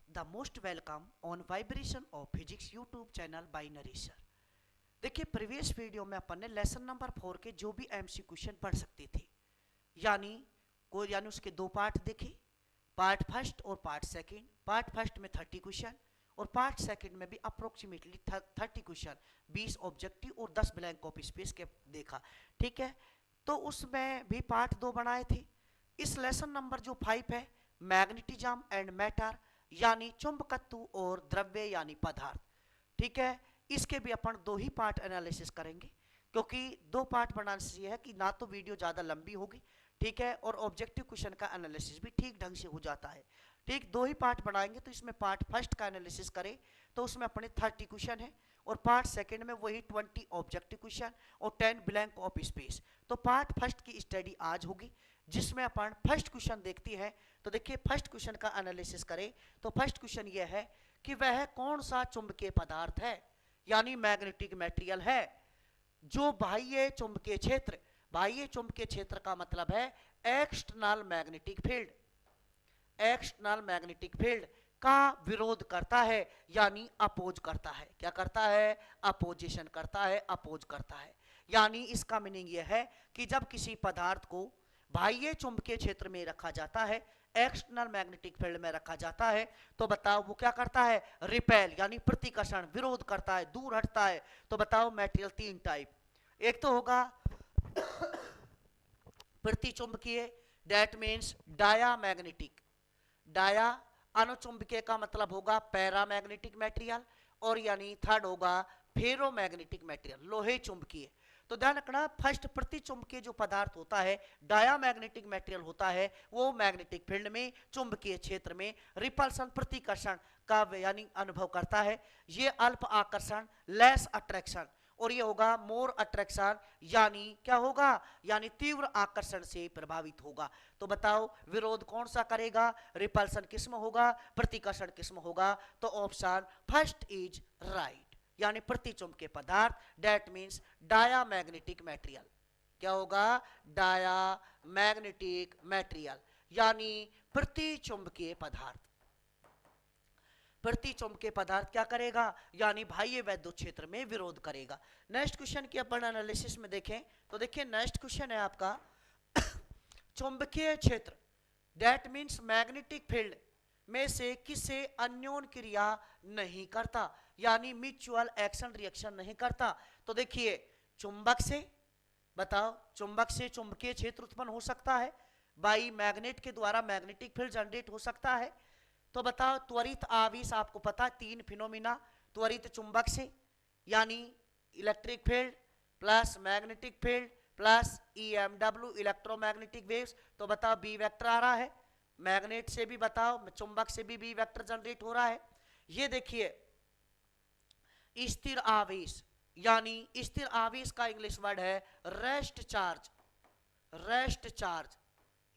The most welcome on vibration of physics YouTube channel by नरेशर। देखिए previous video में अपन ने लेसन नंबर 4 के जो भी एमसी क्वेश्चन पढ़ सकते थे, यानी उसके दो पार्ट देखे, पार्ट फर्स्ट और पार्ट सेकंड। पार्ट फर्स्ट में 30 क्वेश्चन और पार्ट सेकंड में भी अप्रोक्सीमेटली 30 क्वेश्चन, 20 ऑब्जेक्टिव और 10 ब्लैंक ऑफ स्पेस के देखा। ठीक है, तो उसमें भी पार्ट 2 बनाए थे। इस लेसन नंबर जो 5 है, मैग्नेटिज्म एंड मैटर यानी चुंबकत्व और द्रव्य यानी पदार्थ। ठीक है, इसके भी अपन दो ही पार्ट एनालिसिस करेंगे, क्योंकि दो पार्ट बनाने से यह है कि ना तो वीडियो ज़्यादा लंबी होगी, ठीक है, और ऑब्जेक्टिव क्वेश्चन का एनालिसिस भी ठीक ढंग से हो जाता है। ठीक, दो ही पार्ट बनाएंगे, तो इसमें पार्ट फर्स्ट का एनालिसिस करें तो उसमें अपने 30 क्वेश्चन है और पार्ट सेकंड में वही 20 ऑब्जेक्टिव क्वेश्चन और 10 ब्लैंक ऑफ स्पेस। तो पार्ट फर्स्ट की स्टडी आज होगी, जिसमें अपन फर्स्ट क्वेश्चन देखती है। तो देखिए फर्स्ट क्वेश्चन का एनालिसिस करें तो फर्स्ट क्वेश्चन यह है कि वह कौन सा चुंबकीय पदार्थ है यानी मैग्नेटिक मटेरियल है जो बाह्य चुंबकीय क्षेत्र, बाह्य चुंबकीय क्षेत्र का मतलब है external magnetic field, external magnetic field का विरोध करता है यानी अपोज करता है। क्या करता है? अपोजिशन करता है, अपोज करता है। यानी इसका मीनिंग यह है कि जब किसी पदार्थ को बाह्य चुंबकीय क्षेत्र में रखा जाता है, एक्सटर्नल मैग्नेटिक फील्ड में रखा जाता है, तो बताओ वो क्या करता है? रिपेल यानी प्रतिकर्षण, विरोध करता है, दूर हटता है। तो बताओ मटेरियल तीन टाइप, एक तो होगा प्रतिचुंबकीय, दैट मीन्स डायामैग्नेटिक, डाया अनुचुंबकीय का मतलब होगा पैरामैग्नेटिक मटेरियल, और यानी थर्ड होगा फेरोमैग्नेटिक मटेरियल, लोहे चुंबकीय। तो ध्यान रखना, फर्स्ट प्रतिचुंबकीय जो पदार्थ होता है, डायामैग्नेटिक मटेरियल होता है, वो मैग्नेटिक फील्ड में, चुंबकीय क्षेत्र में रिपल्सन प्रतिकर्षण का यानी अनुभव करता है। ये अल्प आकर्षण, लेस अट्रैक्शन, और ये होगा मोर अट्रैक्शन, यानी क्या होगा? यानी तीव्र आकर्षण से प्रभावित होगा। तो बताओ विरोध कौन सा करेगा? रिपल्सन किस्म होगा, प्रतिकर्षण किस्म होगा। तो ऑप्शन फर्स्ट इज राइट, यानी प्रतिचुंबकीय पदार्थ, दैट मीन्स डायामैग्नेटिक मटेरियल। क्या होगा? डायामैग्नेटिक मटेरियल यानी प्रतिचुंबकीय पदार्थ। प्रतिचुंबकीय पदार्थ क्या करेगा? यानी बाह्य वैद्युत क्षेत्र में विरोध करेगा। नेक्स्ट क्वेश्चन की अपन एनालिसिस में देखें तो देखिए नेक्स्ट क्वेश्चन है आपका चुंबकीय क्षेत्र, दैट मीन्स मैग्नेटिक फील्ड में से किसे अन्योन क्रिया नहीं करता, यानी म्यूचुअल एक्शन रिएक्शन नहीं करता। तो देखिए चुंबक से, बताओ चुंबक से चुंबकीय क्षेत्र उत्पन्न हो सकता है, बाई मैग्नेट के द्वारा मैग्नेटिक फील्ड जनरेट हो सकता है। तो बताओ त्वरित आवेश, आपको पता तीन फिनोमिना, त्वरित चुंबक से यानी electric field plus magnetic field plus EMW electromagnetic waves. तो बताओ बी वेक्टर आ रहा है, मैग्नेट से भी बताओ चुंबक से भी बी वेक्टर जनरेट हो रहा है। ये देखिए स्थिर आवेश, यानी स्थिर आवेश का इंग्लिश वर्ड है रेस्ट चार्ज, रेस्ट चार्ज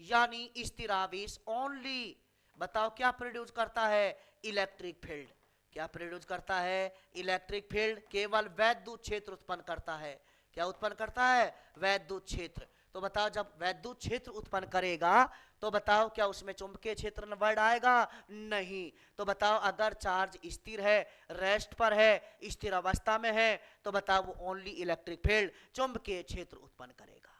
यानी स्थिर आवेश ओनली, बताओ क्या प्रोड्यूस करता है? Electric field. क्या प्रोड्यूस करता है? इलेक्ट्रिक फील्ड, केवल वैद्युत क्षेत्र उत्पन्न करता है। क्या उत्पन्न करता है? वैद्युत क्षेत्र। तो बताओ जब वैद्युत क्षेत्र उत्पन्न करेगा तो बताओ क्या उसमें चुंबकीय क्षेत्र वर्ड आएगा? नहीं। तो बताओ अगर चार्ज स्थिर है, रेस्ट पर है, स्थिर अवस्था में है, तो बताओ वो ओनली इलेक्ट्रिक फील्ड, चुंबकीय क्षेत्र उत्पन्न करेगा।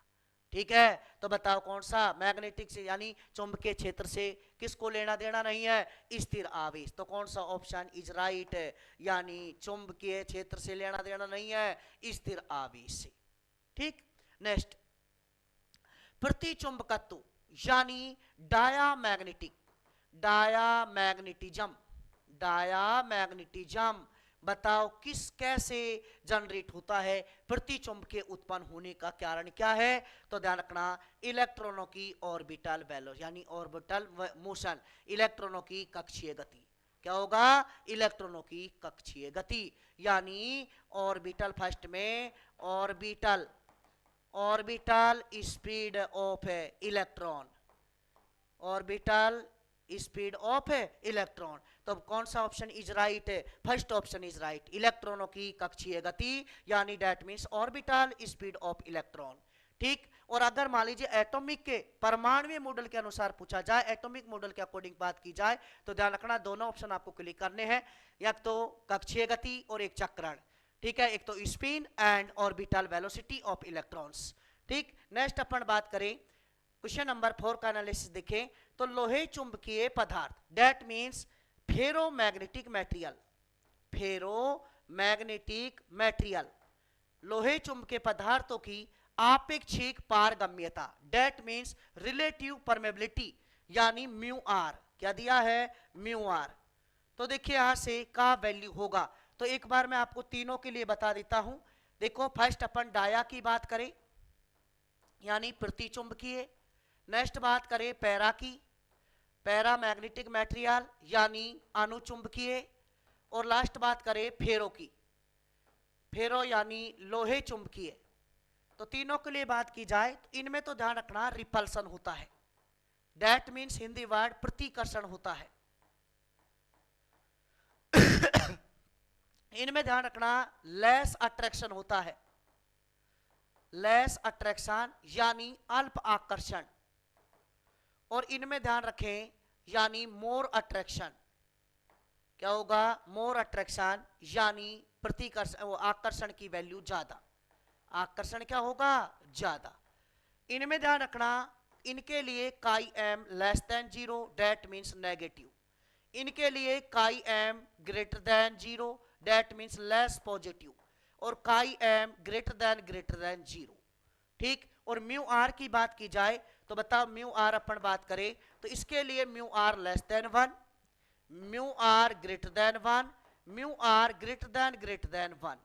ठीक है, तो बताओ कौन सा? मैग्नेटिक से यानी चुंबकीय क्षेत्र से किसको लेना देना नहीं है? स्थिर आवेश। तो कौन सा ऑप्शन इज राइट? यानी चुंबकीय क्षेत्र से लेना देना नहीं है, स्थिर आवेश से। ठीक, नेक्स्ट प्रतिचुंबकत्व यानी डायामैग्नेटिक, डायामैग्नेटिज्म, डायामैग्नेटिज्म बताओ किस कैसे जनरेट होता है? प्रतिचुंबकीय उत्पन्न होने का कारण क्या है? तो ध्यान रखना, इलेक्ट्रॉनों की ऑर्बिटल वेलोसिटी यानी ऑर्बिटल मोशन, इलेक्ट्रॉनों की कक्षीय गति। क्या होगा? इलेक्ट्रॉनों की कक्षीय गति, यानी ऑर्बिटल फर्स्ट में orbital, orbital speed of electron, orbital speed of electron. तो कौन सा option is right? First option is right, इलेक्ट्रॉनों की कक्षीय गति यानी that means orbital speed of electron. ठीक, और अगर मान लीजिए एटॉमिक के परमाणु मॉडल के अनुसार पूछा जाए, एटॉमिक मॉडल के अकॉर्डिंग बात की जाए, तो ध्यान रखना दोनों ऑप्शन आपको क्लिक करने हैं, एक तो कक्षीय गति और एक चक्रण, ठीक है, एक तो spin and orbital velocity of electrons. ठीक, नेक्स्ट अपन बात करें क्वेश्चन नंबर 4 का एनालिसिस देखें तो लोहे चुंबकीय पदार्थ that means ferromagnetic material, ferromagnetic material, लोहे चुंबकीय पदार्थों की आपेक्षिक पारगम्यता दैट मींस रिलेटिव परमेबिलिटी यानी म्यू आर, क्या दिया है म्यू आर। तो देखिए यहां से का वैल्यू होगा, तो एक बार मैं आपको तीनों के लिए बता देता हूं। देखो फर्स्ट अपन डाया की बात करें यानी प्रतिचुंबकीय, नेक्स्ट बात करें पैरा की, पैरामैग्नेटिक मटेरियल यानी अनुचुंबकीय, और लास्ट बात करें फेरो की, फेरो यानी लोहे चुंबकीय। तो तीनों के लिए बात की जाए तो इनमें तो ध्यान रखना रिपल्सन होता है, दैट मीन्स हिंदी वर्ड प्रतिकर्षण होता है। इनमें ध्यान रखना लेस अट्रैक्शन होता है, लेस अट्रैक्शन यानी अल्प आकर्षण, और इनमें ध्यान रखें यानी मोर अट्रैक्शन, क्या होगा मोर अट्रैक्शन यानी प्रतिकर्षण आकर्षण की वैल्यू ज्यादा, आकर्षण क्या होगा ज्यादा। इनमें ध्यान रखना इनके लिए chi M less than 0 that means negative, इनके लिए chi M greater than 0 that means less positive, और काई एम ग्रेटर देन 0। ठीक, और म्यू आर की बात की जाए तो बताओ म्यू आर अपन बात करें तो इसके लिए mu R less than 1, mu R greater than 1, mu R greater than 1।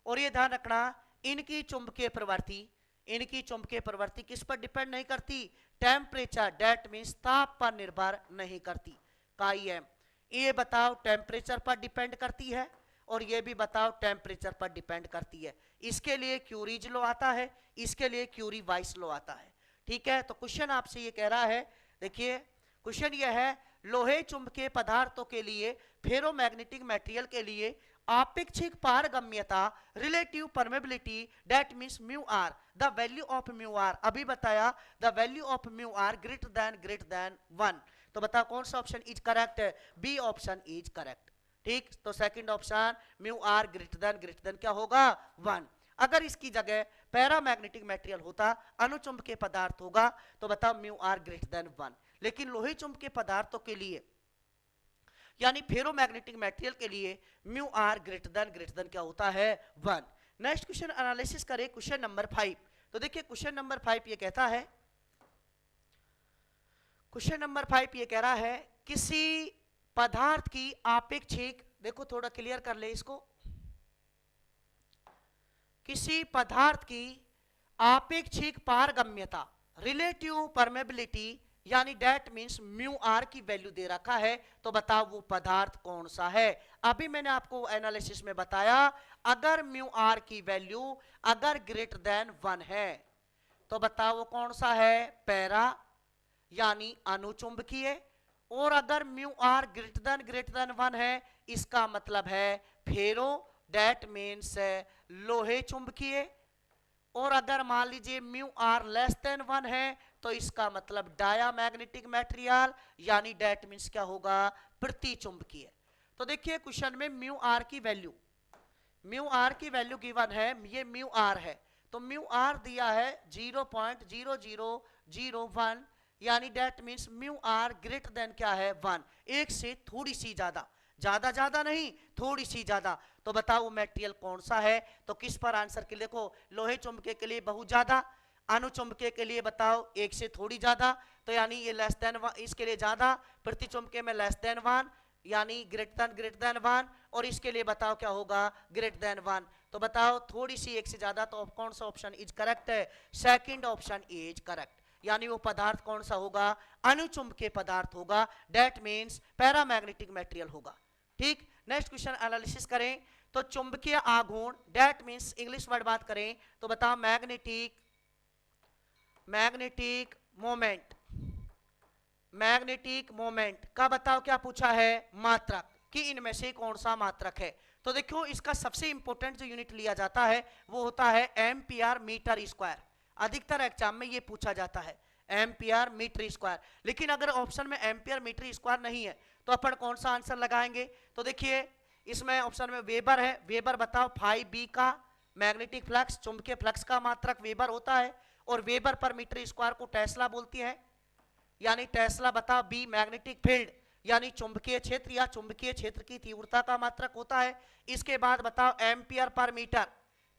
और ये ध्यान रखना इनकी चुंबकीय प्रवृत्ति, इनकी चुंबकीय प्रवृत्ति किस पर डिपेंड नहीं करती, टेम्परेचर दैट मींस ताप पर निर्भर नहीं करती। काई एम ये बताओ टेम्परेचर पर डिपेंड करती है, और ये भी बताओ टेम्परेचर पर डिपेंड करती है। इसके लिए क्यूरीज लॉ आता है, इसके लिए क्यूरी वाइस लॉ आता है। ठीक है, तो क्वेश्चन आपसे ये कह रहा है, देखिए क्वेश्चन ये है लोहे चुंबकीय पदार्थों के लिए फेरोमैग्नेटिक मटेरियल के लिए आपेक्षिक पारगम्यता relative permeability that means mu R, the value of mu R अभी बताया, the value of mu R greater than 1। तो बताओ कौन सा option is correct, B option is correct. ठीक, तो second option mu R greater than क्या होगा 1। अगर इसकी जगह पैरामैग्नेटिक मटेरियल होता, अनुचुंबकीय पदार्थ होगा, तो बताओ म्यू आर ग्रेटर देन 1। लेकिन लोहे चुंबकीय पदार्थों के लिए यानी फेरोमैग्नेटिक मटेरियल के लिए म्यू आर ग्रेटर देन क्या होता है 1। नेक्स्ट क्वेश्चन एनालिसिस करें क्वेश्चन नंबर 5। तो देखिए क्वेश्चन नंबर 5 ये कहता है, क्वेश्चन नंबर 5 ये कह रहा है किसी पदार्थ की आपेक्षिक, देखो थोड़ा क्लियर कर ले इसको, किसी पदार्थ की आपेक्षिक पारगम्यता रिलेटिव परमेबिलिटी यानी डेट मींस म्यू आर की वैल्यू दे रखा है, तो बताओ वो पदार्थ कौन सा है। अभी मैंने आपको एनालिसिस में बताया अगर म्यू आर की वैल्यू अगर ग्रेटर देन 1 है तो बताओ वो कौन सा है, पैरा यानी अनुचुंबकीय, और अगर म्यू आर ग्रेटर देन 1 है इसका मतलब है फेरो डेट मीन्स लोहे चुंबकीय, और अगर मान लीजिए म्यू आर लेस देन 1 है तो इसका मतलब डायामैग्नेटिक मटेरियल यानी डेट मीन्स क्या होगा प्रतिचुंबकीय। तो देखिए क्वेश्चन में म्यू आर की वैल्यू गिवन है, ये म्यू आर है, तो म्यू आर दिया है 0.0001 यानी that means mu R greater than क्या है 1, एक से थोड़ी सी ज्यादा, ज्यादा नहीं थोड़ी सी ज्यादा। तो बताओ वो मटेरियल कौन सा है, तो किस पर आंसर के देखो लोहे चुंबकीय के लिए बहुत ज्यादा, अनुचुंबकीय के लिए बताओ एक से थोड़ी ज्यादा, तो यानी ये लेस देन 1, इसके लिए ज्यादा, प्रतिचुंबकीय में लेस देन 1 यानी ग्रेटर देन 1, और इसके लिए बताओ क्या होगा ग्रेटर देन 1। तो बताओ थोड़ी सी एक से ज्यादा, तो कौन सा ऑप्शन इज करेक्ट है, सेकंड ऑप्शन इज करेक्ट, यानी वो पदार्थ कौन सा होगा अनुचुंबकीय पदार्थ होगा, डेट मीन्स पैरामैग्नेटिक मटेरियल होगा। ठीक, नेक्स्ट क्वेश्चन एनालिसिस करें तो चुंबकीय आघूर्ण डेट मीन्स इंग्लिश वर्ड बात करें तो बताओ मैग्नेटिक मोमेंट का बताओ क्या पूछा है, मात्रक, कि इनमें से कौन सा मात्रक है। तो देखो इसका सबसे इंपॉर्टेंट जो यूनिट लिया जाता है वो होता है एम्पियर मीटर स्क्वायर। अधिकतर एग्जाम में ये पूछा जाता है एम्पियर मीटर स्क्वायर। लेकिन अगर ऑप्शन में एम्पियर मीटर स्क्वायर नहीं है तो अपन कौन सा आंसर लगाएंगे? तो देखिए इसमें ऑप्शन में वेबर है, वेबर बताओ फाई बी का मैग्नेटिक फ्लक्स, चुंबकीय फ्लक्स का मात्रक वेबर होता है, और वेबर पर मीटर स्क्वायर को टेस्ला बोलती है, यानी टेस्ला बताओ बी मैग्नेटिक फील्ड यानी चुंबकीय क्षेत्र या चुंबकीय क्षेत्र की तीव्रता का मात्रक होता है। इसके बाद बताओ एम्पियर पर मीटर,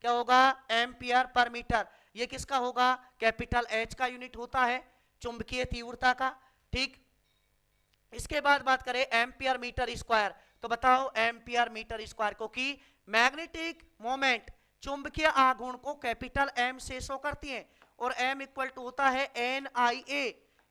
क्या होगा? एम्पियर पर मीटर, ये किसका होगा? कैपिटल एच का यूनिट होता है चुंबकीय तीव्रता का, ठीक। इसके बाद बात करें एम्पियर मीटर स्क्वायर, तो बताओ एम्पियर मीटर स्क्वायर, क्योंकि मैग्नेटिक मोमेंट चुंबकीय आघूर्ण को कैपिटल एम से शो करती है, और एम इक्वल टू होता है एन आई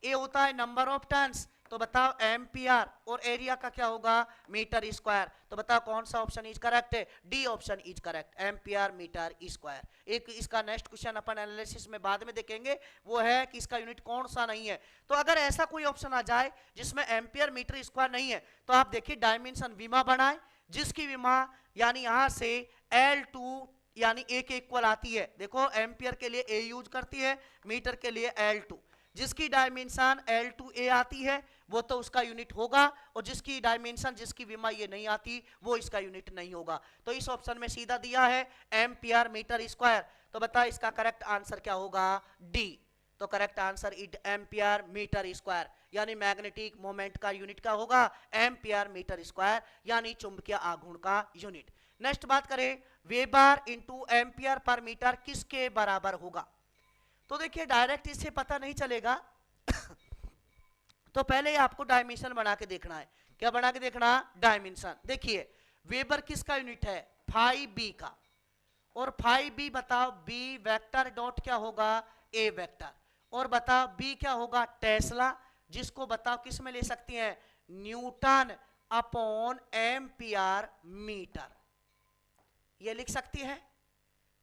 ए होता है नंबर ऑफ टर्न्स, तो बताओ एम्पियर, और एरिया का क्या होगा? Metre square. तो बताओ कौन सा ऑप्शन इज करेक्ट है? D option is correct, ampere metre square. एक इसका नेक्स्ट क्वेश्चन अपन एनालिसिस में बाद में देखेंगे, वो है कि इसका यूनिट कौन सा नहीं है। तो अगर ऐसा कोई ऑप्शन आ जाए जिसमें एम्पियर मीटर स्क्वायर नहीं है, तो आप देखिए डायमेंशन विमा बनाए, जिसकी विमा यानी यहां से L2 यानी ए के इक्वल आती है। देखो एम्पियर के लिए ए यूज करती है, मीटर के लिए L2, जिसकी डायमेंशन L2A आती है वो तो उसका यूनिट होगा, और जिसकी डायमेंशन जिसकी विमा ये नहीं आती वो इसका यूनिट नहीं होगा। तो इस ऑप्शन में सीधा दिया है एम्पियर मीटर स्क्वायर, तो बता इसका करेक्ट आंसर क्या होगा? डी। तो correct answer is ampere metre square, यानी मैग्नेटिक मोमेंट का यूनिट क्या होगा? एम्पियर मीटर स्क्वायर, यानी चुंबकीय आघूर्ण का यूनिट। नेक्स्ट बात करें weber into ampere per metre किसके बराबर होगा? तो देखिए डायरेक्ट इससे पता नहीं चलेगा तो पहले आपको डायमेंशन बना के देखना है। क्या बना के देखना? डायमेंशन। देखिए वेबर किसका यूनिट है? फाई बी का, और फाई बी बताओ बी वेक्टर डॉट क्या होगा? ए वेक्टर, और बताओ बी क्या होगा? टेस्ला, जिसको बताओ किस में ले सकती हैं? न्यूटन अपॉन एम्पियर मीटर, ये लिख सकती है।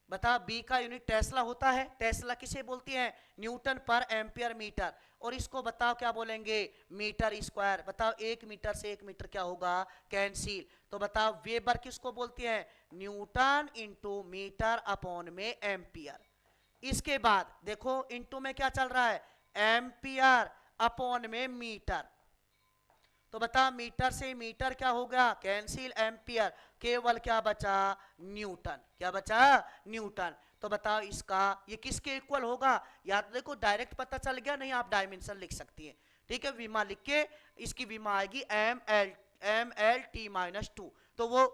बता बी का यूनिट टेस्ला होता है, टेस्ला किसे बोलती है? न्यूटन पर एम्पियर मीटर, और इसको बताओ क्या बोलेंगे? Metre square. बताओ 1 मीटर से 1 मीटर क्या होगा? कैंसिल। तो बताओ वेबर किसको बोलती है? न्यूटन इंटू मीटर अपॉन में एम्पियर। इसके बाद देखो इंटू में क्या चल रहा है? एम्पियर अपॉन में मीटर, तो बता मीटर से मीटर क्या हो गया? कैंसिल, एम्पियर, केवल क्या बचा? न्यूटन। क्या बचा? न्यूटन। तो बताओ इसका ये किसके इक्वल होगा? या तो देखो डायरेक्ट पता चल गया, नहीं आप डायमेंशन लिख सकती है, ठीक है। विमा लिख के इसकी विमा आएगी एम एल टी माइनस 2, तो वो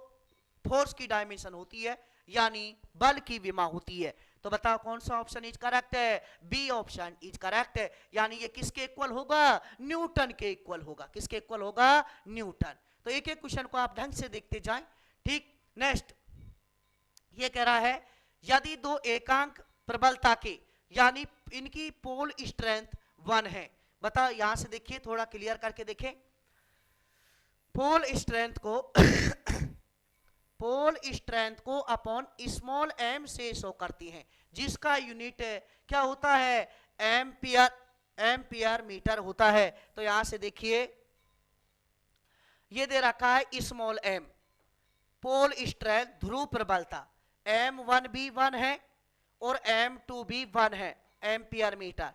फोर्स की डायमेंशन होती है, यानी बल की विमा होती है। तो बताओ कौन सा ऑप्शन इज करेक्ट है? बी ऑप्शन इज करेक्ट है, यानी ये किसके इक्वल होगा? न्यूटन के इक्वल होगा। किसके इक्वल होगा? न्यूटन। तो एक एक क्वेश्चन को आप ढंग से देखते जाएं, ठीक। नेक्स्ट ये कह रहा है यदि दो एकांक प्रबलता के यानी इनकी पोल स्ट्रेंथ 1 है। बताओ यहां से देखिए, थोड़ा क्लियर करके देखें। पोल स्ट्रेंथ को पोल स्ट्रेंथ को अपॉन स्मॉल एम से शो करती हैं, जिसका यूनिट क्या होता है? एम्पियर मीटर होता है। तो यहां से देखिए ये दे रखा है स्मॉल एम, पोल स्ट्रेंथ ध्रुव प्रबलता, M1 भी 1 है और M2 भी 1 है एम्पियर मीटर।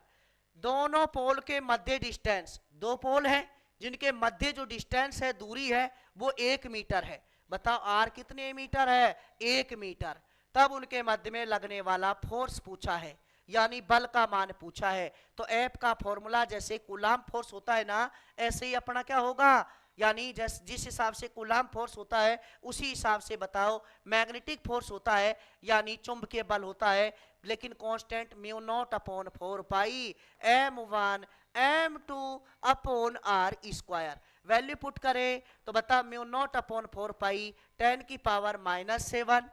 दोनों पोल के मध्य डिस्टेंस, दो पोल हैं जिनके मध्य जो डिस्टेंस है, दूरी है, वो 1 मीटर है। बताओ आर कितने मीटर है? 1 मीटर। तब उनके मध्य में लगने वाला फोर्स पूछा है, यानी बल का मान पूछा है। तो एफ का फॉर्मूला जैसे कूलाम फोर्स होता है ना, ऐसे ही अपना क्या होगा? यानी जिस हिसाब से कूलाम फोर्स होता है उसी हिसाब से बताओ मैग्नेटिक फोर्स होता है, यानी चुंबकीय बल होता है, लेकिन constant mu naught upon 4 pi M1 M2 upon R square. Value put करें तो बता म्यू नॉट अपॉन 4 पाई 10 की पावर -7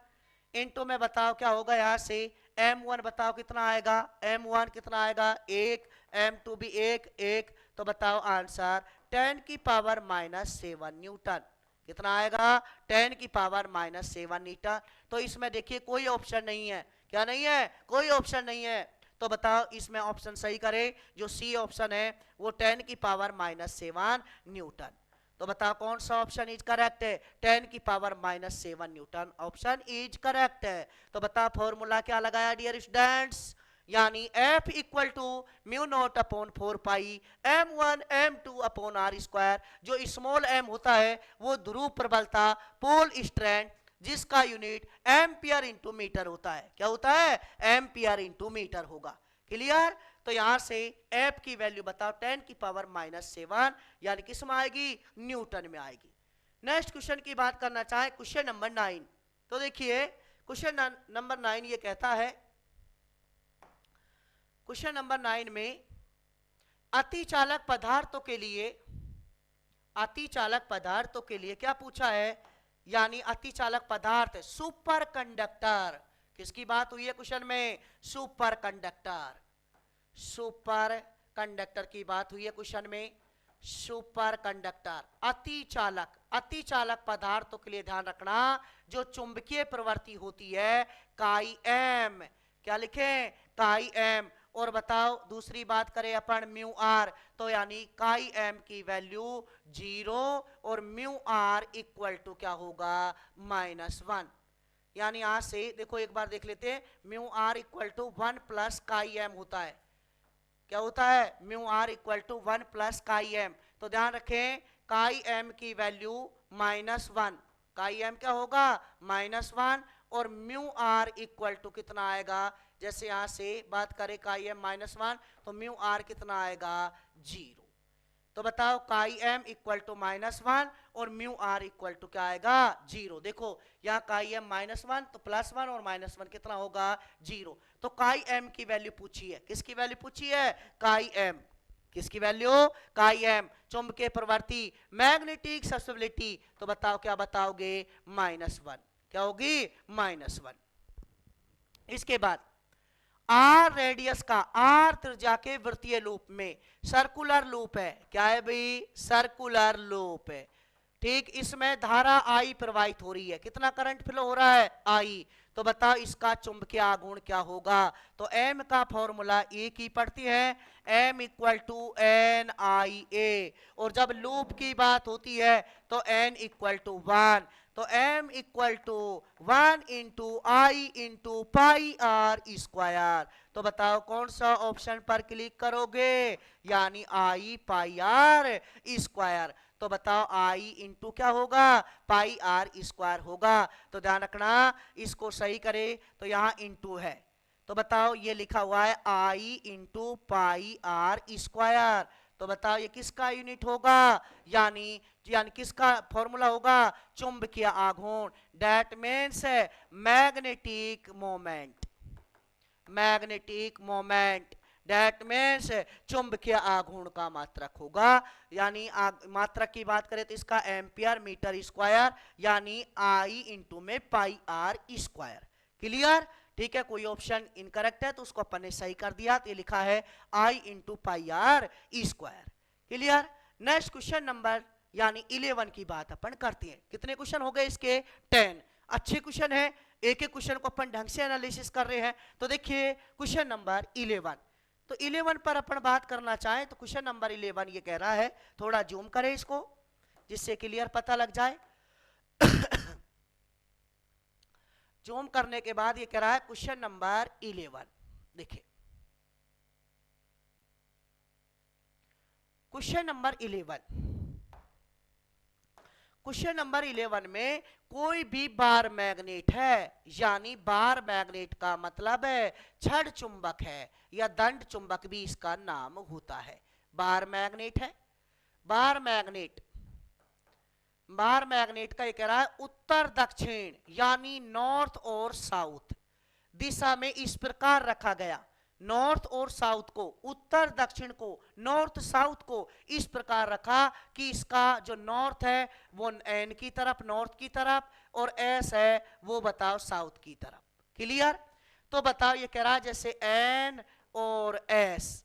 इंटू में बताओ क्या होगा? यहाँ से M1 बताओ कितना आएगा? M1 कितना आएगा? 1, M2 भी 1, तो बताओ आंसर 10 की पावर -7 न्यूटन। कितना आएगा? 10 की पावर -7 न्यूटन। तो इसमें देखिए कोई ऑप्शन नहीं है। क्या नहीं है? कोई ऑप्शन नहीं है। तो बताओ इसमें ऑप्शन सही करें, जो सी ऑप्शन है वो 10 की पावर -7 न्यूटन। तो बताओ कौन सा ऑप्शन इज करेक्ट है? 10 की power -7 newton option is correct है। तो बताओ फॉर्मूला क्या लगाया डियर स्टूडेंट्स? यानी F equal to mu naught upon 4 pi M1 M2 upon R square. जो स्मॉल m होता है वो ध्रुव प्रबलता पोल स्ट्रैंड, जिसका यूनिट एम्पियर इंटू मीटर होता है। क्या होता है? एम्पियर इंटू मीटर होगा। क्लियर? तो यहां से F की वैल्यू बताओ 10 की पावर -7, यानी किस में आएगी? न्यूटन में आएगी। नेक्स्ट क्वेश्चन की बात करना चाहे, क्वेश्चन नंबर 9। तो देखिए क्वेश्चन नंबर 9 ये कहता है, क्वेश्चन नंबर 9 में अतिचालक पदार्थों के लिए, अतिचालक पदार्थों के लिए क्या पूछा है? यानी अतिचालक पदार्थ सुपर कंडक्टर, किसकी बात हुई है क्वेश्चन में? सुपर कंडक्टर, सुपर कंडक्टर की बात हुई है क्वेश्चन में। सुपर कंडक्टर अतिचालक, अतिचालक पदार्थों के लिए ध्यान रखना जो चुंबकीय प्रवृत्ति होती है काई एम, क्या लिखें? काई एम। और बताओ दूसरी बात करें अपन म्यू आर, तो यानी काई एम की वैल्यू 0 और म्यू आर इक्वल टू क्या होगा? -1। यानी यहां से देखो एक बार देख लेते हैं, mu are equal to 1 plus chi M होता है। क्या होता है? Mu are equal to 1 plus chi M. तो ध्यान रखें काई एम की वैल्यू -1, काई एम क्या होगा? -1, और म्यू आर इक्वल टू कितना आएगा? जैसे यहां से बात करें काई एम -1, तो म्यू आर कितना आएगा? 0। तो बताओ काई एम इक्वल टू -1 और म्यू आर इक्वल टू क्या आएगा? 0। देखो यहाँ काई एम -1 तो +1 और -1 कितना होगा? 0। तो काई एम की वैल्यू पूछी है, किसकी वैल्यू पूछी है? काई एम। किसकी वैल्यू? काई एम। चुंबकीय प्रवृत्ति मैग्नेटिक ससेप्टिबिलिटी, तो बताओ क्या बताओगे? -1। क्या होगी? -1। इसके बाद आर रेडियस का, आर त्रिज्या के वृत्तीय लूप में सर्कुलर लूप है। क्या है भाई? सर्कुलर लूप है। ठीक, इसमें धारा आई प्रवाहित हो रही है। कितना करंट फ्लो हो रहा है? आई। तो बताओ इसका चुंबकीय आघूर्ण क्या होगा? तो एम का फॉर्मूला ए की पड़ती है, एम इक्वल टू एन आई ए, और जब लूप की बात होती है तो एन इक्वल टू 1। तो M equal to 1 into I into pi are square. तो बताओ कौन सा ऑप्शन पर क्लिक करोगे? यानी आई पाई आर स्क्वायर। तो बताओ आई इंटू क्या होगा? पाई आर स्क्वायर होगा। तो ध्यान रखना इसको सही करे तो यहाँ इंटू है, तो बताओ ये लिखा हुआ है I into pi are square. तो बताओ ये किसका यूनिट होगा? यानी किसका फॉर्मूला होगा? चुंबकीय आघूर्ण, that means magnetic moment, magnetic moment, that means चुंबकीय आघूर्ण का मात्रक होगा। यानी मात्रक की बात करें तो इसका एम्पियर मीटर स्क्वायर, यानी आई इंटू में पाई आर स्क्वायर। क्लियर? ठीक है, कोई ऑप्शन इनकरेक्ट है तो उसको अपन ने सही कर दिया, तो ये लिखा है I into pi are square. Clear? Next question number यानी 11 की बात अपन करते हैं। कितने क्वेश्चन हो गए इसके? 10। अच्छे क्वेश्चन है, एक एक क्वेश्चन को अपन ढंग से एनालिसिस कर रहे हैं। तो देखिए क्वेश्चन नंबर 11, तो 11 पर अपन बात करना चाहें तो क्वेश्चन नंबर 11 ये कह रहा है, थोड़ा जूम करें इसको जिससे क्लियर पता लग जाए। जूम करने के बाद ये कह रहा है क्वेश्चन नंबर 11, देखिए क्वेश्चन नंबर 11, क्वेश्चन नंबर 11 में कोई भी बार मैग्नेट है, यानी बार मैग्नेट का मतलब है छड़ चुंबक है या दंड चुंबक भी इसका नाम होता है। बार मैग्नेट है, बार मैग्नेट, बार मैग्नेट का ये कह रहा है उत्तर दक्षिण यानी नॉर्थ और साउथ दिशा में इस प्रकार रखा गया। नॉर्थ और साउथ को, उत्तर दक्षिण को, नॉर्थ साउथ को इस प्रकार रखा कि इसका जो नॉर्थ है वो एन की तरफ, नॉर्थ की तरफ, और एस है वो बताओ साउथ की तरफ। क्लियर? तो बताओ ये कह रहा है जैसे एन और एस,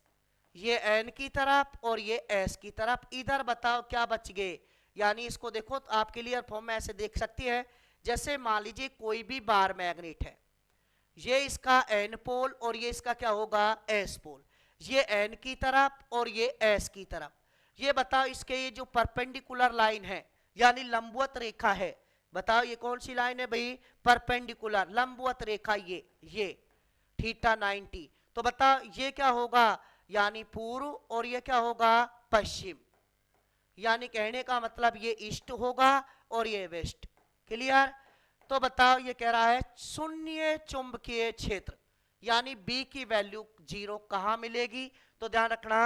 ये एन की तरफ और ये एस की तरफ, इधर बताओ क्या बच गए? यानी इसको देखो तो आप क्लियर फॉर्म में ऐसे देख सकती है, जैसे मान लीजिए कोई भी बार मैग्नेट है, ये इसका एन पोल और ये इसका क्या होगा? एस पोल, ये एन की तरफ और ये एस की तरफ। ये बताओ इसके ये जो परपेंडिकुलर लाइन है यानी लंबवत रेखा है, बताओ ये कौन सी लाइन है भाई? परपेंडिकुलर लंबवत रेखा, ये थीटा 90। तो बताओ ये क्या होगा, यानी पूर्व, और ये क्या होगा, पश्चिम। यानी कहने का मतलब ये ईस्ट होगा और ये वेस्ट। क्लियर। तो बताओ ये कह रहा है शून्य चुंबकीय क्षेत्र, यानी बी की वैल्यू 0 कहां मिलेगी, तो ध्यान रखना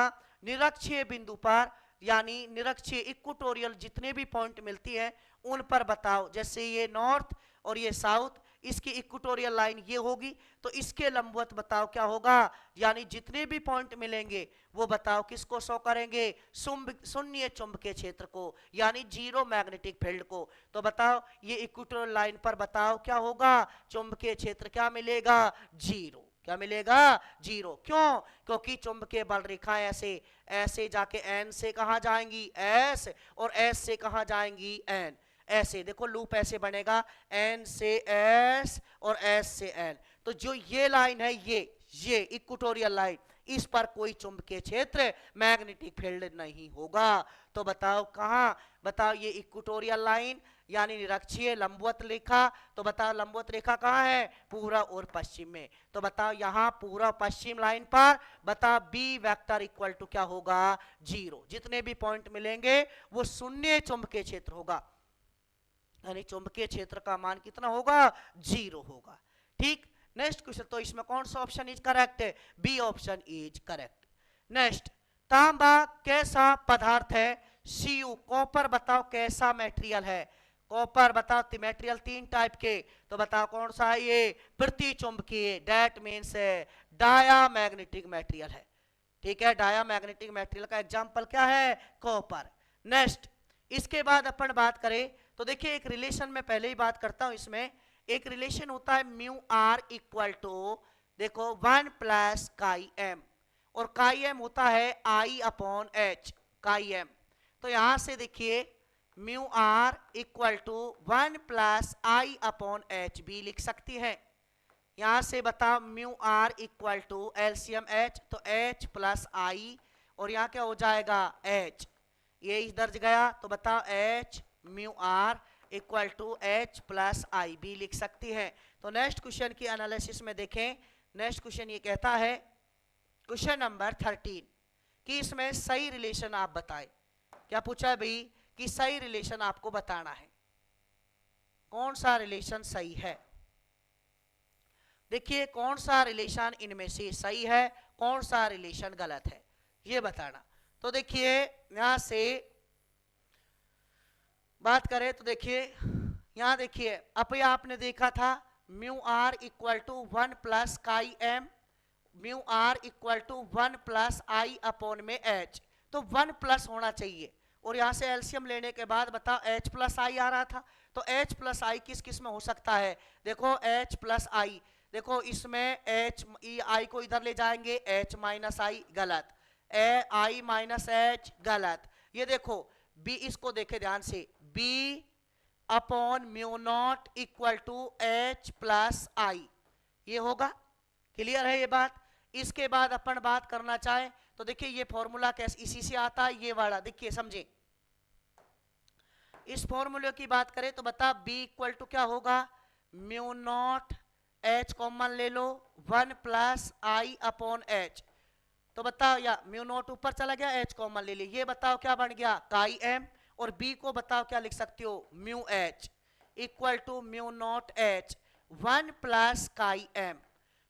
निरक्षीय बिंदु पर, यानी निरक्षीय इक्वेटोरियल जितने भी पॉइंट मिलती है उन पर बताओ। जैसे ये नॉर्थ और ये साउथ, इसकी इक्वेटोरियल लाइन ये होगी, तो इसके लंबवत बताओ क्या होगा, यानी जितने भी पॉइंट मिलेंगे वो बताओ किसको शो करेंगे, शून्य चुंबकीय क्षेत्र को, यानी जीरो मैग्नेटिक फील्ड को। तो बताओ ये इक्वेटोरियल लाइन पर बताओ क्या होगा, चुंबकीय क्षेत्र क्या मिलेगा, जीरो। क्या मिलेगा, जीरो। क्यों, क्योंकि चुंबकीय बल रेखाएं ऐसे ऐसे जाके एन से कहां जाएंगी, एस, और एस से कहां जाएंगी, एन। ऐसे देखो लूप ऐसे बनेगा, एन से एस और एस से एन। तो जो ये लाइन है, ये इक्वेटोरियल लाइन, इस पर कोई चुंबकीय क्षेत्र मैग्नेटिक फील्ड नहीं होगा। तो बताओ कहां, बताओ ये इक्वेटोरियल लाइन यानी निरक्षीय लंबवत रेखा, तो बताओ लंबवत रेखा कहां है, पूरब और पश्चिम में। तो बताओ यहां पूरब पश्चिम लाइन पर बताओ बी वेक्टर इक्वल टू क्या होगा, 0। जितने भी पॉइंट मिलेंगे वो शून्य चुंबकीय क्षेत्र होगा, यानी चुंबकीय क्षेत्र का मान कितना होगा, 0 होगा। ठीक। नेक्स्ट क्वेश्चन, तो इसमें कौन सा ऑप्शन इज करेक्ट है, B option is correct. Next, तांबा कैसा पदार्थ है, सीयू कॉपर बताओ कैसा मटेरियल है, कॉपर बताओ मटेरियल 3 टाइप के, तो बताओ कौन सा है ये, प्रति चुंबकीय, दैट मीन्स डायामैग्नेटिक मटेरियल है। ठीक है, डायामैग्नेटिक मटेरियल का एग्जांपल क्या है, कॉपर। नेक्स्ट, इसके बाद अपन बात करें तो देखिए एक रिलेशन में पहले ही बात करता हूं, इसमें एक रिलेशन होता है म्यू आर इक्वल टू, देखो 1 प्लस काई एम, और काई एम होता है I upon H, chi M. तो यहां से देखिए mu are equal to 1 plus I upon H भी लिख सकती है। यहां से बताओ mu are equal to LCM H, तो एच प्लस आई, और यहां क्या हो जाएगा, एच, ये इधर गया, तो बताओ H mu are equal to H plus I भी लिख सकती है। तो नेक्स्ट क्वेश्चन की एनालिसिस में देखें, नेक्स्ट क्वेश्चन ये कहता है, क्वेश्चन नंबर 13, कि इसमें सही रिलेशन आप बताएं। क्या पूछा है भाई, कि सही रिलेशन आपको बताना है, कौन सा रिलेशन सही है। देखिए कौन सा रिलेशन इनमें से सही है, कौन सा रिलेशन गलत है, ये बताना। तो देखिए यहां से बात करें तो देखिए यहां देखिए अब आपने देखा था mu are equal to 1 plus chi M, mu are equal to 1 plus I upon में एच, तो 1 प्लस होना चाहिए, और यहां से एलसीएम लेने के बाद बताओ एच प्लस आई आ रहा था, तो एच प्लस आई किस किस में हो सकता है, देखो एच प्लस आई, देखो इसमें एच आई को इधर ले जाएंगे, एच माइनस आई गलत, आई माइनस एच गलत, ये देखो बी, इसको देखे ध्यान से, B upon mu naught equal to H plus I, ये होगा। क्लियर है ये बात। इसके बाद अपन बात करना चाहें तो देखिए ये फॉर्मूला कैसे इसी से आता है, ये वाला देखिए समझे, इस फॉर्मूले की बात करें तो बता बी इक्वल टू क्या होगा, म्यू नॉट एच कॉमन ले लो 1 प्लस आई अपॉन एच, तो बताओ या म्यू नॉट ऊपर चला गया, एच कॉमन ले लिया, ये बताओ क्या बन गया, काई एम, और बी को बताओ क्या लिख सकते हो, mu H equal to mu naught H 1 plus chi M,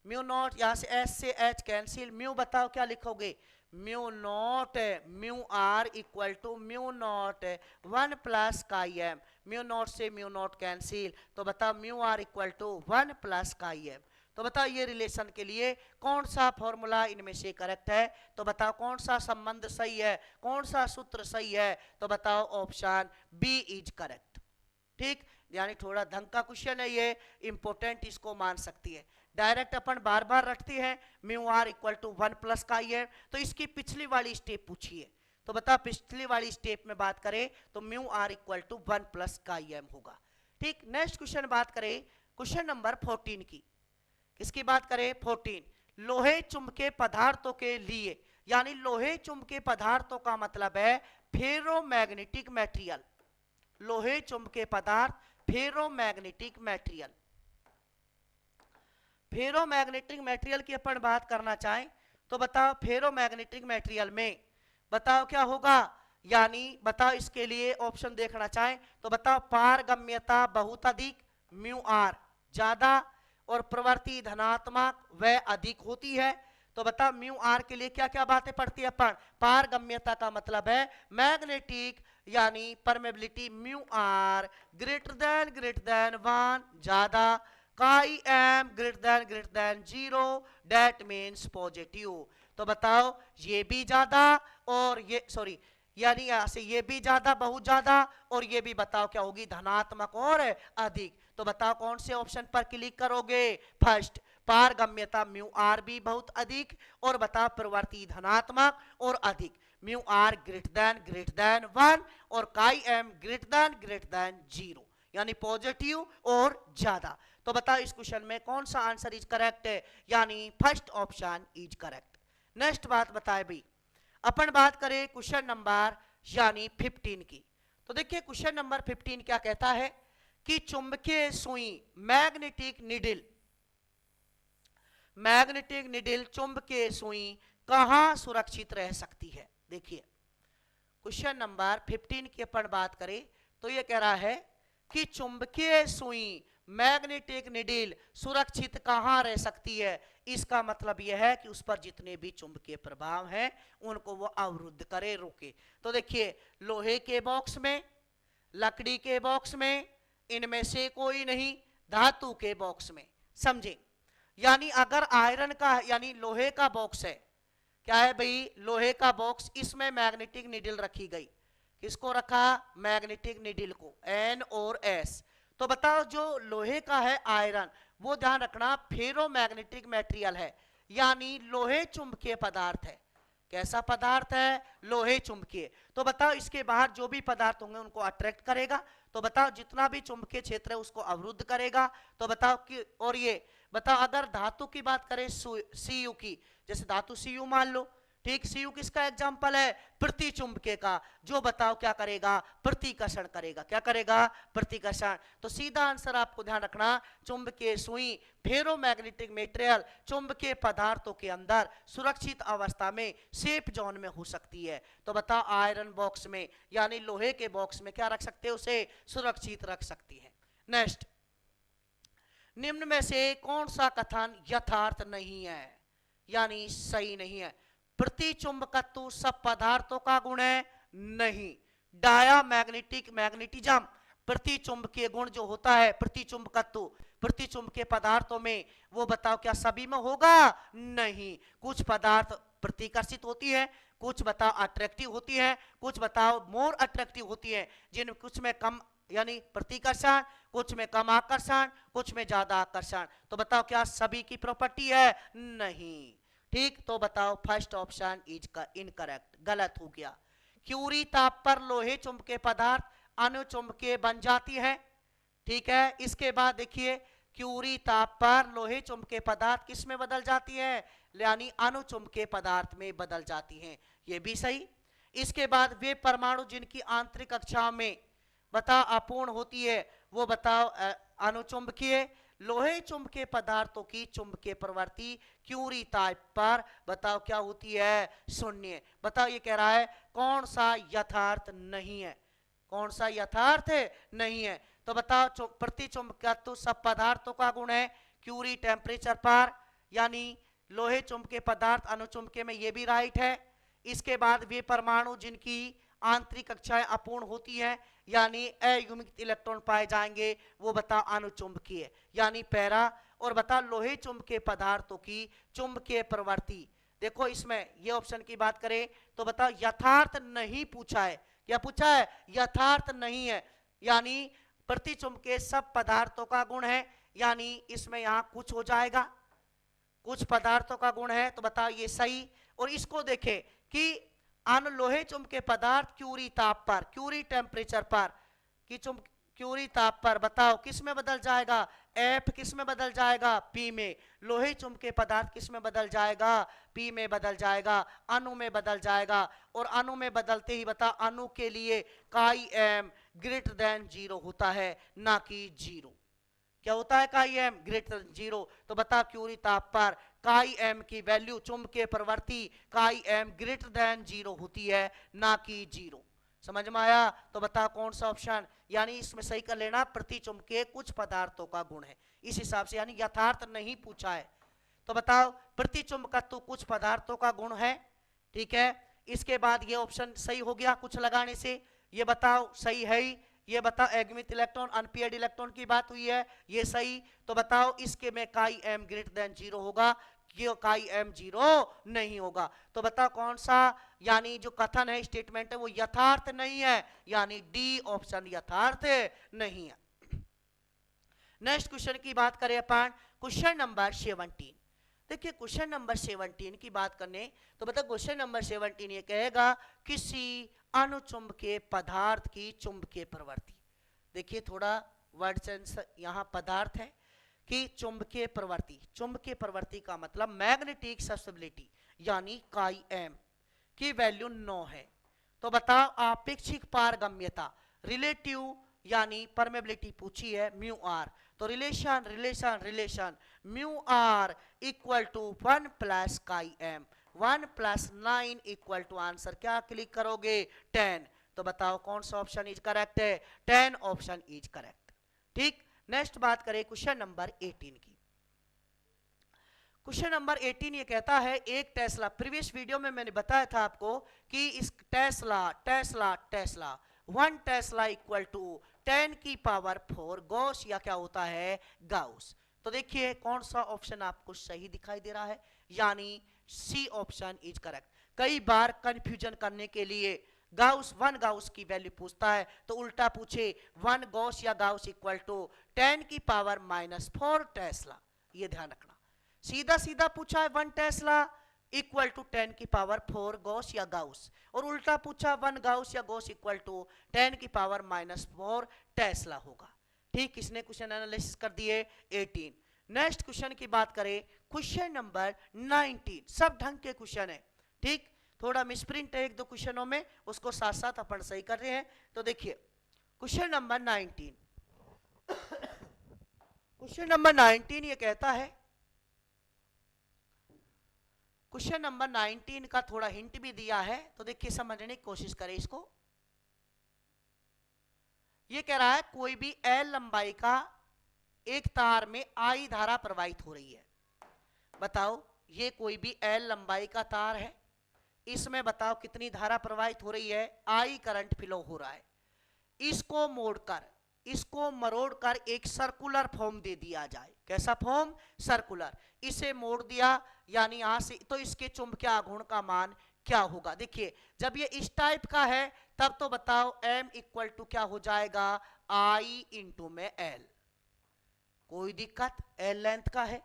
mu naught यहां से एस से एच कैंसिल, म्यू बताओ क्या लिखोगे, mu naught mu are equal to mu naught 1 plus chi M, mu naught से म्यू नॉट कैंसिल, तो बताओ mu are equal to 1 plus chi M. तो बताओ ये रिलेशन के लिए कौन सा फॉर्मूला इनमें से करेक्ट है, तो बताओ कौन सा संबंध सही है, कौन सा सूत्र सही है, तो बताओ ऑप्शन बी इज करेक्ट। ठीक, यानी थोड़ा ढंग का क्वेश्चन है ये, इंपोर्टेंट, इसको मान सकती है। डायरेक्ट अपन बार बार रखते हैं mu are equal to 1 plus का ही है, तो इसकी पिछली वाली स्टेप पूछिए, तो बता पिछली वाली स्टेप में बात करें तो mu are equal to 1 plus का ही होगा। ठीक, नेक्स्ट क्वेश्चन बात करें क्वेश्चन नंबर 14 की, किसकी बात करें, 14, लोहे चुंबकीय पदार्थों के लिए, यानी लोहे चुंबकीय पदार्थों का मतलब है फेरोमैग्नेटिक मटेरियल, लोहे चुंबकीय पदार्थ फेरोमैग्नेटिक मटेरियल, फेरोमैग्नेटिक मटेरियल की अपन बात करना चाहें तो बताओ फेरोमैग्नेटिक मटेरियल में बताओ क्या होगा, यानी बताओ इसके लिए ऑप्शन देखना चाहें तो बताओ पारगम्यता बहुत अधिक म्यू आर ज्यादा और प्रवृत्ति धनात्मक व अधिक होती है। तो बताओ म्यू आर के लिए क्या क्या बातें पढ़ती है अपन, पारगम्यता का मतलब है मैग्नेटिक यानी permeability mu R greater than 1 ज्यादा, chi M greater than 0 that means positive. तो बताओ ये भी ज्यादा और ये सॉरी यानी यहां से ये भी ज्यादा बहुत ज्यादा और ये भी बताओ क्या होगी धनात्मक और अधिक। तो बताओ कौन से ऑप्शन पर क्लिक करोगे, फर्स्ट पारगम्यता म्यू आर भी बहुत अधिक और बताओ प्रवृत्ति धनात्मक और अधिक म्यू आर ग्रेटर देन 1 और काई एम ग्रेटर देन 0 यानी पॉजिटिव और ज्यादा। तो बताओ इस क्वेश्चन में कौन सा आंसर इज करेक्ट है, यानी first option is correct. Next बात बताए भाई, अपन बात करें क्वेश्चन नंबर यानी 15 की। तो देखिए क्वेश्चन नंबर 15 क्या कहता है कि चुंबकीय सुई मैग्नेटिक निडिल चुंबकीय सुई कहां सुरक्षित रह सकती है। देखिए क्वेश्चन नंबर 15 की अपन बात करें तो ये कह रहा है कि चुंबकीय सुई मैग्नेटिक निडिल सुरक्षित कहां रह सकती है। इसका मतलब यह है कि उस पर जितने भी चुंबकीय प्रभाव हैं उनको वो अवरुद्ध करे, रोके। तो देखिए लोहे के बॉक्स में, लकड़ी के बॉक्स में, इनमें से कोई नहीं, धातु के बॉक्स में, समझे। यानी अगर आयरन का यानी लोहे का बॉक्स है, क्या है भाई लोहे का बॉक्स, इसमें मैग्नेटिक निडिल रखी गई, किसको रखा मैग्नेटिक निडिल को, एन और एस। तो बताओ जो लोहे का है आयरन वो ध्यान रखना फेरोमैग्नेटिक मटेरियल है यानी लोहे चुंबकीय पदार्थ है। कैसा पदार्थ है, लोहे चुंबकीय। तो बताओ इसके बाहर जो भी पदार्थ होंगे उनको अट्रैक्ट करेगा, तो बताओ जितना भी चुंबकीय क्षेत्र है उसको अवरुद्ध करेगा। तो बताओ कि और ये बताओ अगर धातु की बात करें सीयू की, जैसे धातु सीयू मान लो, ठीक, सीयू किसका एग्जांपल है, प्रतिचुंबकीय का, जो बताओ क्या करेगा प्रतिकर्षण करेगा, क्या करेगा प्रतिकर्षण। तो सीधा आंसर आपको ध्यान रखना चुंबकीय सुई फेरोमैग्नेटिक मटेरियल चुंबकीय पदार्थों के अंदर सुरक्षित अवस्था में सेफ जोन में हो सकती है। तो बताओ आयरन बॉक्स में यानी लोहे के बॉक्स में क्या रख सकते हैं, उसे सुरक्षित रख सकती है। नेक्स्ट, निम्न में से कौन सा कथन यथार्थ नहीं है यानी सही नहीं है। प्रतिचुंबकत्व सब पदार्थों का गुण है, नहीं। डायामैग्नेटिक मैग्नेटिज्म प्रतिचुंबकीय गुण जो होता है प्रतिचुंबकत्व प्रतिचुंबकीय पदार्थों में, वो बताओ क्या सभी में होगा, नहीं। कुछ पदार्थ प्रतिकर्षित होती है, कुछ बताओ अट्रैक्टिव होती है, कुछ बताओ मोर अट्रैक्टिव होती है, जिन कुछ में कम यानी प्रतिकर्षण, कुछ में कम आकर्षण, कुछ में ज्यादा आकर्षण। तो बताओ क्या सभी की प्रॉपर्टी है, नहीं। ठीक, तो बताओ फर्स्ट ऑप्शन इज इनकरेक्ट, गलत हो गया। क्यूरी ताप पर लोहे चुंबकीय पदार्थ अनुचुंबकीय बन जाती है, ठीक है। इसके बाद देखिए क्यूरी ताप पर लोहे चुंबकीय पदार्थ किस में बदल जाती है, यानी अनुचुंबकीय पदार्थ में बदल जाती हैं, ये भी सही। इसके बाद वे परमाणु जिनकी आंतरिक कक्षाओं में बताओ अपूर्ण होती है वो बताओ अनुचुंबकीय। लोहे चुंबकीय पदार्थों की चुंबकीय प्रवृत्ति क्यूरी ताप पर बताओ क्या होती है, शून्य। बताओ ये कह रहा है कौन सा यथार्थ नहीं है, कौन सा यथार्थ नहीं है। तो बताओ प्रतिचुंबकत्व सब पदार्थों का गुण है क्यूरी टेम्परेचर पर, यानी लोहे चुंबकीय पदार्थ अनुचुंबकीय में, ये भी राइट है। इसके बाद वे परमाणु जिनकी आंतरिक कक्षाएं अपूर्ण होती हैं यानी अयुग्मित इलेक्ट्रॉन पाए जाएंगे वो बताओ अनुचुंबकीय यानी पैरा। और बताओ लोहे चुंबकीय पदार्थों की चुंबकीय प्रवृत्ति, देखो इसमें ये ऑप्शन की बात करें तो बताओ यथार्थ नहीं पूछा है, क्या पूछा है, यथार्थ नहीं है, यानी प्रतिचुंबकीय सब पदार्थों का गुण है, यानी इसमें यहां कुछ हो जाएगा, कुछ पदार्थों का गुण है, तो बताओ ये सही। और इसको देखें कि अन लोहे चुंबकीय पदार्थ क्यूरी ताप पर, क्यूरी टेम्परेचर पर कि क्यूरी ताप पर बताओ किस में बदल जाएगा, एफ किस में बदल जाएगा, पी में। लोहे चुंबकीय पदार्थ किस में बदल जाएगा, पी में बदल जाएगा, अणु में बदल जाएगा। और अणु में बदलते ही बताओ अणु के लिए काई एम ग्रेटर देन 0 होता है, ना कि 0। क्या होता है काई एम ग्रेटर देन जीरो। तो बता क्यूरी ताप पर काई एम की वैल्यू चुंबकीय प्रवृत्ति काई एम ग्रेटर देन जीरो होती है, ना कि जीरो। समझ में आया? तो बता कौन सा ऑप्शन, यानी इसमें सही कर लेना, प्रति चुंबकीय कुछ पदार्थों का गुण है, इस हिसाब से, यानी यथार्थ नहीं पूछा है। तो बताओ प्रति चुंबकत्व कुछ पदार्थों का गुण है, ठीक है। इसके बाद ये ऑप्शन सही हो गया कुछ लगाने से, ये बताओ सही है ही। ये बताओ एगमित इलेक्ट्रॉन अनपेयर्ड इलेक्ट्रॉन की बात हुई है, ये सही। तो बताओ इसके में काई एम ग्रेटर देन जीरो होगा, क्यों काई एम जीरो नहीं होगा। तो बताओ कौन सा, यानी जो कथन है स्टेटमेंट है वो यथार्थ नहीं है, यानी डी ऑप्शन यथार्थ नहीं है। नेक्स्ट क्वेश्चन की बात करें अपन, क्वेश्चन नंबर 17। देखिए क्वेश्चन नंबर 17 की बात करने, तो बताओ क्वेश्चन नंबर 17 ये कहेगा किसी अनुचुंबकीय पदार्थ की चुंबकीय प्रवृत्ति। देखिए थोड़ा वर्ड सेंस यहाँ पदार्थ है कि चुंबकीय प्रवृत्ति, चुंबकीय प्रवृत्ति का मतलब मैग्नेटिक ससेप्टिबिलिटी यानी काई एम की वैल्यू 9 है। तो बताओ आपेक्षिक पारगम्यता रिलेटिव यानी परमेबिलिटी पूछी है म्यू आर। तो relation relation relation mu are equal to 1 plus chi M, 1 plus 9 equal to answer क्या क्लिक करोगे 10। तो बताओ कौन सा ऑप्शन इज करेक्ट है, 10 ऑप्शन इज करेक्ट। ठीक, नेक्स्ट बात करें क्वेश्चन नंबर 18 की। क्वेश्चन नंबर 18 ये कहता है एक टेस्ला, प्रीवियस वीडियो में मैंने बताया था आपको कि इस tesla tesla tesla 1 tesla equal to 10 की पावर 4 गॉस या क्या होता है गाउस। तो देखिए कौन सा ऑप्शन आपको सही दिखाई दे रहा है, यानी सी ऑप्शन इज करेक्ट। कई बार कंफ्यूजन करने के लिए गाउस 1 गाउस की वैल्यू पूछता है तो उल्टा पूछे 1 गॉस या गाउस इक्वल टू 10 की पावर -4 टेस्ला, ये ध्यान रखना। सीधा सीधा पूछा है 1 टेस्ला इक्वल टू 10 की पावर 4 गॉस या गाउस, और उल्टा पूछा 1 गाउस या गॉस इक्वल टू 10 की पावर -4 टेस्ला होगा। ठीक, इसने क्वेश्चन एनालिसिस कर दिए 18। नेक्स्ट क्वेश्चन की बात करें, क्वेश्चन नंबर 19, सब ढंग के क्वेश्चन है। ठीक, थोड़ा मिसप्रिंट है एक दो क्वेश्चनों में, उसको साथ साथ अपन सही कर रहे हैं। तो देखिए क्वेश्चन नंबर 19 क्वेश्चन नंबर 19 ये कहता है, क्वेश्चन नंबर 19 का थोड़ा हिंट भी दिया है, तो देखिए समझने की कोशिश करें इसको। ये कह रहा है कोई भी एल लंबाई का एक तार में आई धारा प्रवाहित हो रही है। बताओ ये कोई भी एल लंबाई का तार है, इसमें बताओ कितनी धारा प्रवाहित हो रही है, आई करंट फ्लो हो रहा है। इसको मोड़कर, इसको मरोड़कर एक सर्कुलर फॉर्म दे दिया जाए। कैसा फॉर्म, सर्कुलर। इसे मोड़ दिया यानी यहां से, तो इसके चुंबकीय आघूर्ण का मान क्या होगा। देखिए जब ये इस टाइप का है तब तो बताओ m इक्वल टू क्या हो जाएगा, I इंटू में L। कोई दिक्कत, L लेंथ का है।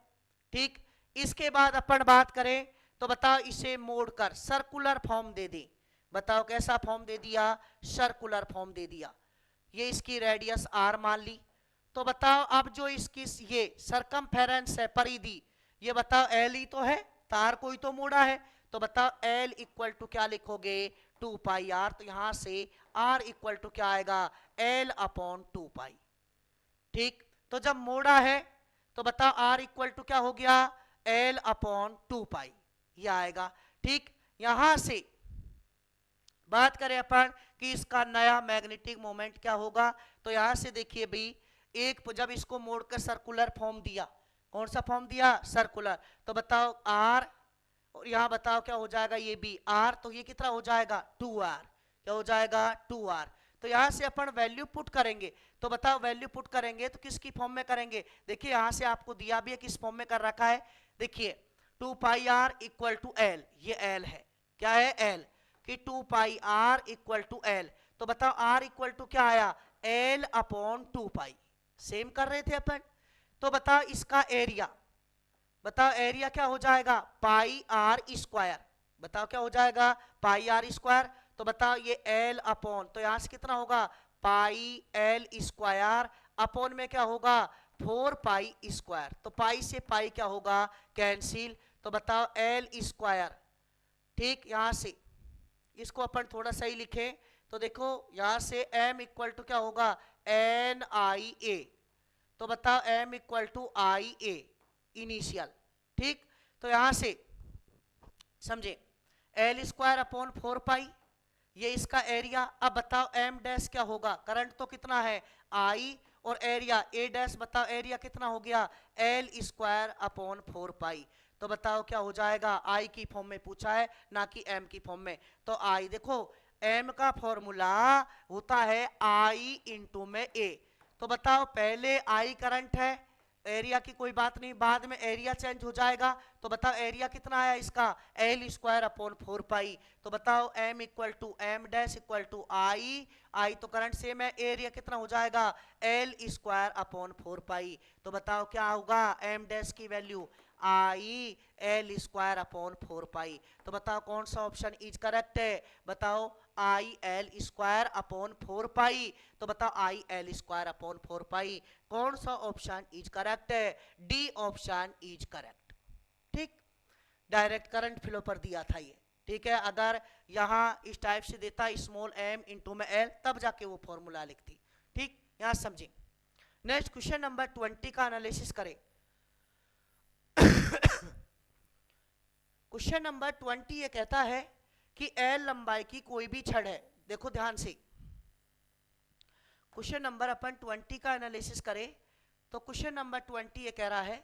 ठीक, इसके बाद अपन बात करें तो बताओ इसे मोड़कर सर्कुलर फॉर्म दे दे। बताओ कैसा फॉर्म दे दिया, सर्कुलर फॉर्म दे दिया। ये इसकी रेडियस r मान ली। तो बताओ अब जो इसकी ये सरकमफेरेंस है परिधि, ये बताओ L ही तो है, तार को ही तो मोड़ा है। तो बताओ L इक्वल टू क्या लिखोगे, 2 पाई r। तो यहां से r इक्वल टू क्या आएगा, L अपॉन 2 पाई। ठीक, तो जब मोड़ा है तो बताओ r इक्वल टू क्या हो गया, L अपॉन 2 पाई, ये आएगा। ठीक, यहां से बात करें अपन कि इसका नया मैग्नेटिक मोमेंट क्या होगा। तो यहां से देखिए भाई, एक जब इसको मोड़कर सर्कुलर फॉर्म दिया, कौन सा फॉर्म दिया, सर्कुलर। तो बताओ r, और यहां बताओ क्या हो जाएगा, ये भी r। तो ये कितना हो जाएगा, 2r। क्या हो जाएगा, 2r। तो यहां से अपन वैल्यू पुट करेंगे। तो बताओ वैल्यू पुट करेंगे तो किसकी फॉर्म में करेंगे। देखिए यहां से आपको दिया भी है, किस फॉर्म में कर रखा है। देखिए 2 पाई r इक्वल टू L, ये L है, क्या है L, कि 2 पाई r इक्वल टू L। तो बताओ r इक्वल टू क्या आया, L अपॉन 2 पाई। सेम कर रहे थे अपन। तो बताओ इसका एरिया, बताओ एरिया क्या हो जाएगा, पाई आर स्क्वायर। बताओ क्या हो जाएगा, पाई आर स्क्वायर। तो बताओ ये L अपॉन, तो यहां से कितना होगा, पाई L स्क्वायर अपॉन में क्या होगा, 4 पाई स्क्वायर। तो पाई से पाई क्या होगा, कैंसिल। तो बताओ L स्क्वायर। ठीक, यहां से इसको अपन थोड़ा सही लिखें तो देखो यहां से m इक्वल टू क्या होगा, NIA। तो बताओ m equal to I A initial. ठीक, तो यहां से समझे एल स्क्वायर अपॉन 4 पाई, ये इसका एरिया। अब बताओ एम डैश क्या होगा, करंट तो कितना है आई, और एरिया ए डैश, बताओ एरिया कितना हो गया एल स्क्वायर अपॉन 4 पाई। तो बताओ क्या हो जाएगा, आई की फॉर्म में पूछा है ना कि एम की फॉर्म में। तो आई देखो एम का फॉर्मूला होता है आई इंटू में ए। तो बताओ पहले आई करंट है, एरिया की कोई बात नहीं, बाद में एरिया चेंज हो जाएगा। तो बताओ एरिया कितना आया इसका एल स्क्वायर अपॉन 4 पाई। तो बताओ M equal to M dash equal to I, I तो करंट सेम है, एरिया कितना हो जाएगा एल स्क्वायर अपॉन 4 पाई। तो बताओ क्या होगा एम डैश की value I L square upon 4 पाई। तो बताओ कौन सा ऑप्शन इज करेक्ट है, बताओ आई एल स्क्वायर अपॉन 4 पाई। तो बताओ आई एल स्क्वायर अपॉन 4 पाई, कौन सा ऑप्शन इज करेक्ट है, डी ऑप्शन इज करेक्ट। ठीक, डायरेक्ट करंट फ्लो पर दिया था ये। ठीक है, अगर यहां इस टाइप से देता स्मॉल एम इंटू में एल, तब जाके वो फॉर्मूला लिखती। ठीक, यहां समझे। नेक्स्ट क्वेश्चन नंबर 20 का एनालिसिस करें। क्वेश्चन नंबर 20 ये कहता है कि एल लंबाई की कोई भी छड़ है। देखो ध्यान से, क्वेश्चन नंबर अपन 20 का एनालिसिस करें तो क्वेश्चन नंबर 20 ये कह रहा है